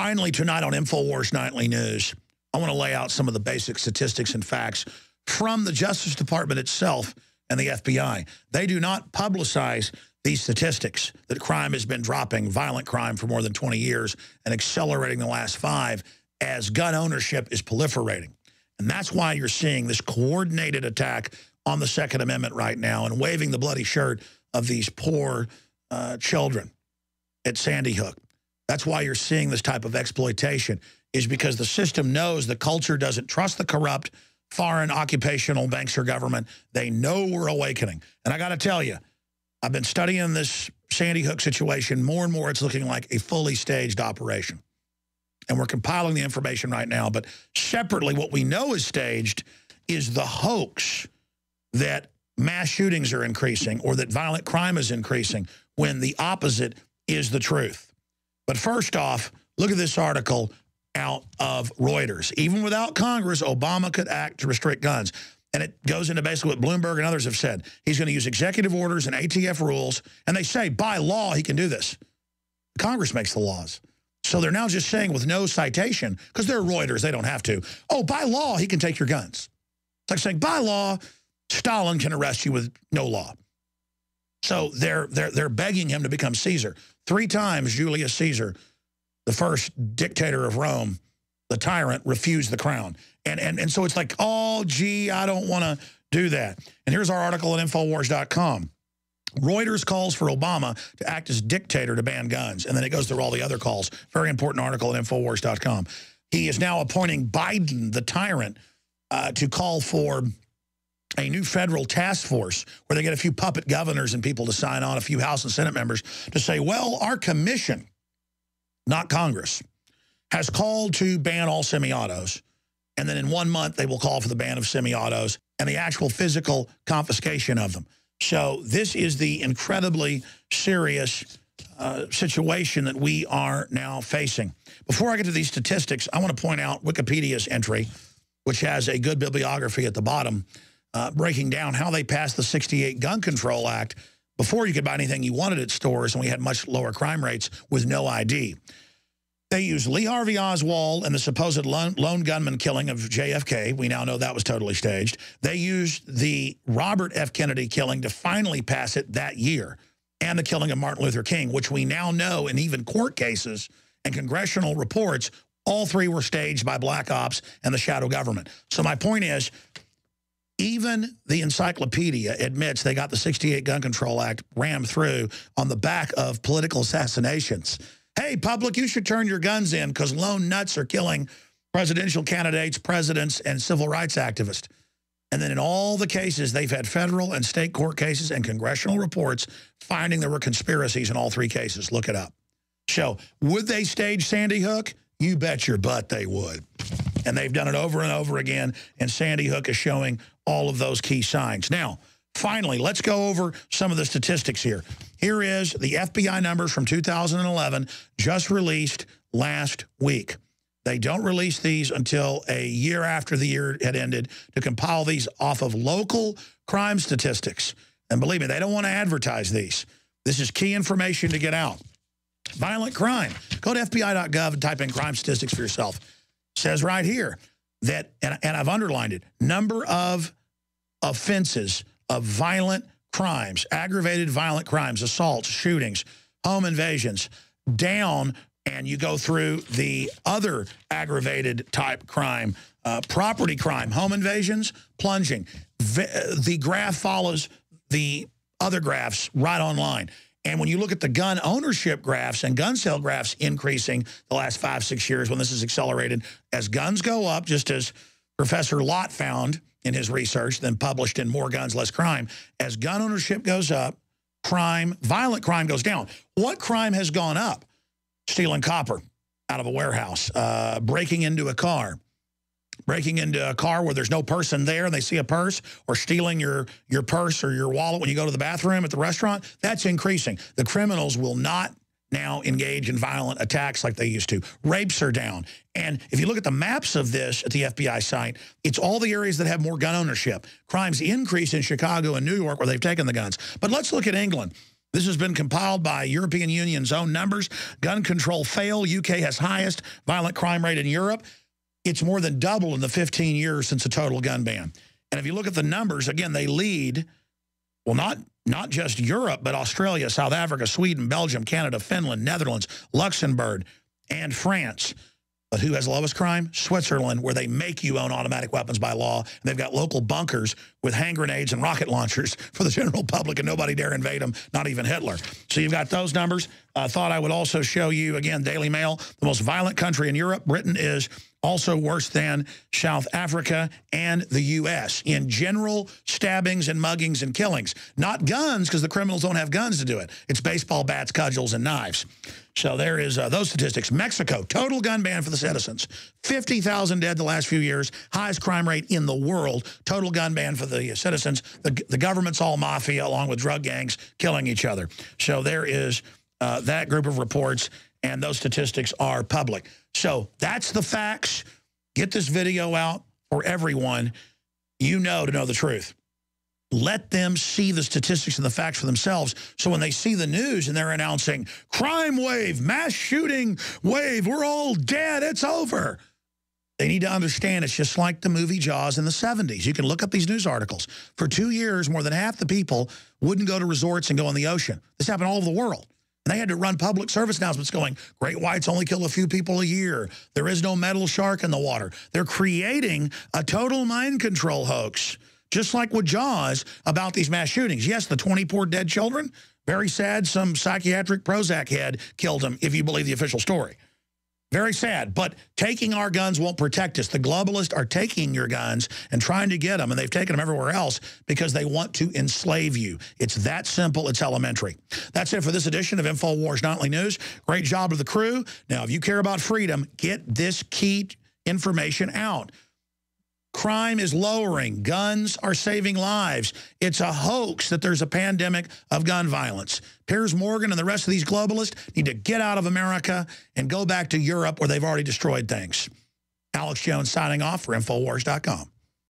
Finally, tonight on InfoWars Nightly News, I want to lay out some of the basic statistics and facts from the Justice Department itself and the FBI. They do not publicize these statistics that crime has been dropping, violent crime for more than 20 years and accelerating the last 5 as gun ownership is proliferating. And that's why you're seeing this coordinated attack on the Second Amendment right now and waving the bloody shirt of these poor children at Sandy Hook. That's why you're seeing this type of exploitation, is because the system knows the culture doesn't trust the corrupt foreign occupational banks or government. They know we're awakening. And I got to tell you, I've been studying this Sandy Hook situation. More and more, it's looking like a fully staged operation. And we're compiling the information right now. But separately, what we know is staged is the hoax that mass shootings are increasing or that violent crime is increasing when the opposite is the truth. But first off, look at this article out of Reuters. Even without Congress, Obama could act to restrict guns. And it goes into basically what Bloomberg and others have said. He's going to use executive orders and ATF rules. And they say, by law, he can do this. Congress makes the laws. So they're now just saying with no citation, because they're Reuters, they don't have to. Oh, by law, he can take your guns. It's like saying, by law, Stalin can arrest you with no law. So they're begging him to become Caesar. 3 times Julius Caesar, the first dictator of Rome, the tyrant, refused the crown. And so it's like, oh, gee, I don't want to do that. And here's our article at Infowars.com. Reuters calls for Obama to act as dictator to ban guns. And then it goes through all the other calls. Very important article at Infowars.com. He is now appointing Biden, the tyrant, to call for a new federal task force where they get a few puppet governors and people to sign on, a few House and Senate members to say, well, our commission, not Congress, has called to ban all semi-autos. And then in 1 month, they will call for the ban of semi-autos and the actual physical confiscation of them. So this is the incredibly serious situation that we are now facing. Before I get to these statistics, I want to point out Wikipedia's entry, which has a good bibliography at the bottom, breaking down how they passed the '68 Gun Control Act before you could buy anything you wanted at stores, and we had much lower crime rates with no ID. They used Lee Harvey Oswald and the supposed lone gunman killing of JFK. We now know that was totally staged. They used the Robert F. Kennedy killing to finally pass it that year, and the killing of Martin Luther King, which we now know in even court cases and congressional reports, all 3 were staged by black ops and the shadow government. So my point is, even the encyclopedia admits they got the '68 Gun Control Act rammed through on the back of political assassinations. Hey, public, you should turn your guns in because lone nuts are killing presidential candidates, presidents, and civil rights activists. And then in all the cases, they've had federal and state court cases and congressional reports finding there were conspiracies in all 3 cases. Look it up. So would they stage Sandy Hook? You bet your butt they would. And they've done it over and over again, and Sandy Hook is showing all of those key signs. Now, finally, let's go over some of the statistics here. Here is the FBI numbers from 2011, just released last week. They don't release these until a year after the year had ended to compile these off of local crime statistics. And believe me, they don't want to advertise these. This is key information to get out. Violent crime. Go to FBI.gov and type in crime statistics for yourself. It says right here that, and I've underlined it, number of offenses of violent crimes, aggravated violent crimes, assaults, shootings, home invasions, down, and you go through the other aggravated type crime, property crime, home invasions, plunging. The graph follows the other graphs right online. And when you look at the gun ownership graphs and gun sale graphs increasing the last 5-6 years when this is accelerated, as guns go up, just as Professor Lott found in his research, then published in More Guns, Less Crime, as gun ownership goes up, crime, violent crime goes down. What crime has gone up? Stealing copper out of a warehouse, breaking into a car where there's no person there and they see a purse, or stealing your purse or your wallet when you go to the bathroom at the restaurant. That's increasing. The criminals will not now engage in violent attacks like they used to. Rapes are down. And if you look at the maps of this at the FBI site, it's all the areas that have more gun ownership. Crimes increase in Chicago and New York where they've taken the guns. But let's look at England. This has been compiled by European Union's own numbers. Gun control fail. UK has highest violent crime rate in Europe. It's more than double in the 15 years since a total gun ban. And if you look at the numbers, again, they lead, well, not just Europe, but Australia, South Africa, Sweden, Belgium, Canada, Finland, Netherlands, Luxembourg, and France. But who has the lowest crime? Switzerland, where they make you own automatic weapons by law. And they've got local bunkers with hand grenades and rocket launchers for the general public, and nobody dare invade them, not even Hitler. So you've got those numbers. I thought I would also show you, again, Daily Mail, the most violent country in Europe. Britain is also worse than South Africa and the U.S. in general stabbings and muggings and killings. Not guns, because the criminals don't have guns to do it. It's baseball bats, cudgels, and knives. So there is those statistics. Mexico, total gun ban for the citizens. 50,000 dead the last few years. Highest crime rate in the world. Total gun ban for the citizens. The government's all mafia, along with drug gangs killing each other. So there is that group of reports, and those statistics are public. So that's the facts. Get this video out for everyone you know to know the truth. Let them see the statistics and the facts for themselves, so when they see the news and they're announcing crime wave, mass shooting wave, we're all dead, it's over, they need to understand it's just like the movie Jaws in the 70s. You can look up these news articles. For 2 years, more than half the people wouldn't go to resorts and go in the ocean. This happened all over the world. And they had to run public service announcements going, great whites only kill a few people a year. There is no metal shark in the water. They're creating a total mind control hoax, just like with Jaws, about these mass shootings. Yes, the 20 poor dead children, very sad. Some psychiatric Prozac head killed them, if you believe the official story. Very sad, but taking our guns won't protect us. The globalists are taking your guns and trying to get them, and they've taken them everywhere else because they want to enslave you. It's that simple. It's elementary. That's it for this edition of InfoWars Nightly News. Great job to the crew. Now, if you care about freedom, get this key information out. Crime is lowering. Guns are saving lives. It's a hoax that there's a pandemic of gun violence. Piers Morgan and the rest of these globalists need to get out of America and go back to Europe, where they've already destroyed things. Alex Jones signing off for Infowars.com.